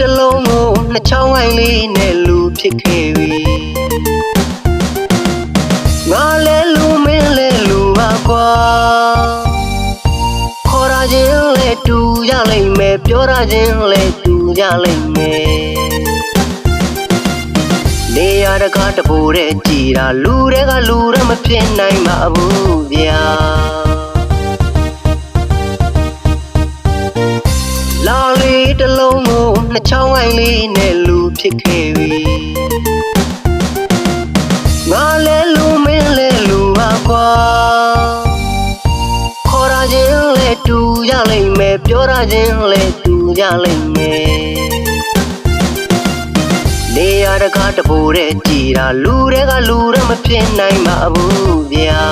တလုံးကိုနှစ်ချောင်းဝိုင်းလေးနဲ့လူဖြစ်ခဲ့ပြီငါလဲလူမင်းလဲလူပါကွာခေါ်ရခြင်းလဲတူရလိမ့်မယ်ပြောရခြင်းလဲတူရလိမ့်မယ်နေရတကားတပိုးတဲ့ကြည်တာလူတွေကလူရမဖြစ်နိုင်ပါဘူးဗျာလာလေးတလုံးကိုနှစ်ချောင်းဝိုင်းလေးနဲ့လူဖြစ်ခဲ့ပြီငါလဲလူမင်းလဲလူပါကွာခေါ်ရခြင်းလဲတူရလိမ့်မယ်ပြောရခြင်းလဲတူရလိမ့်မယ်နေရတကားတပိုးတဲ့ကြည်တာလူတွေကလူရမဖြစ်နိုင်ပါဘူးဗျာ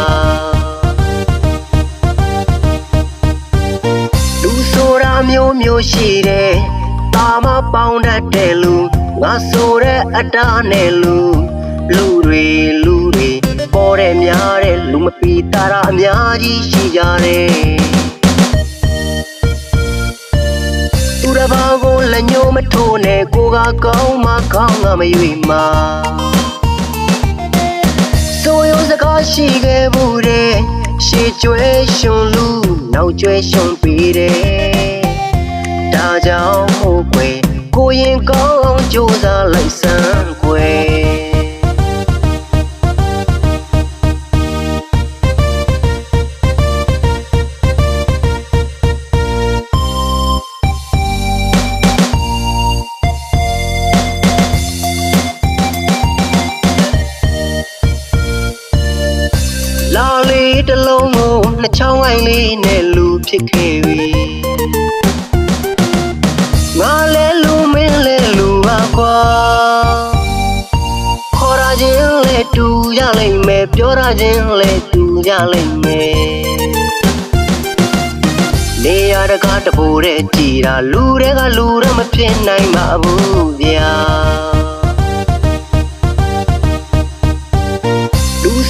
လူဆိုတာမျိုးမျိုးရှိတယ်တာမပေါင်းတတ်တဲ့လူငါဆိုတဲ့အတားနဲ့လူတွေပေါ်တဲ့များတဲ့လူမပီတာရအများကြီးရှိကြတယ်သူတစ်ပါးကိုလက်ညှိုးမထိုးနဲ့ကိုကကောင်းမှကောင်းငါမရွေမှာဆိုရုံစကားရှိခဲ့ဘူးတဲ့ရှေ့ကျွဲရှင်လူနောက်ကျွဲရှင်ပြီးတယ်ဒါကြောင့်မို့ကွယ်ကိုရင်ကောင်းကြိုးစားလိုက်စမ်းကွယ်လာလေးတလုံးကိုနှစ်ချောင်းဝိုင်းလေးနဲ့လူဖြစ်ခဲ့ပြီငါလဲလူမင်းလဲလူပါကွာခေါ်ရခြင်းလဲတူရလိမ့်မယ်ပြောရခြင်းလဲတူရလိမ့်မယ်နေရတကားတပိုးတဲ့ကြည်တာလူတွေကလူရမဖြစ်နိုင်ပါဘူးဗျာ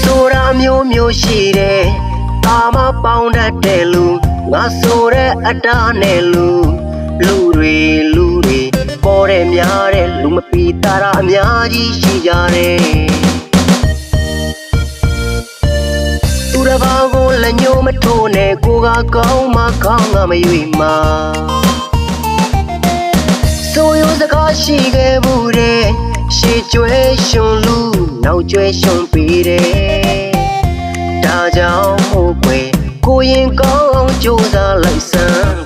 ဆိုတာမျိုးမျိုးရှိတယ်တာမပေါင်းတတ်တဲ့လူငါဆိုတဲ့အတားနဲ့လူတွေပေါ်တဲ့များတဲ့လူမပီတာရအများကြီးရှိကြတယ်သူတစ်ပါးကိုလက်ညှိုးမထိုးနဲ့ကိုကကောင်းမှကောင်းငါမရွေမှာဆိုရုံစကားရှိခဲ့ဘူးတဲ့ရှေ့ကျွဲရှင်လူနောက်ကျွဲရှင်ပြီးတယ်ဒါကြောင့်မို့ကွယ်ကိုရင်ကောင်းကြိုးစားလိုက်စမ်း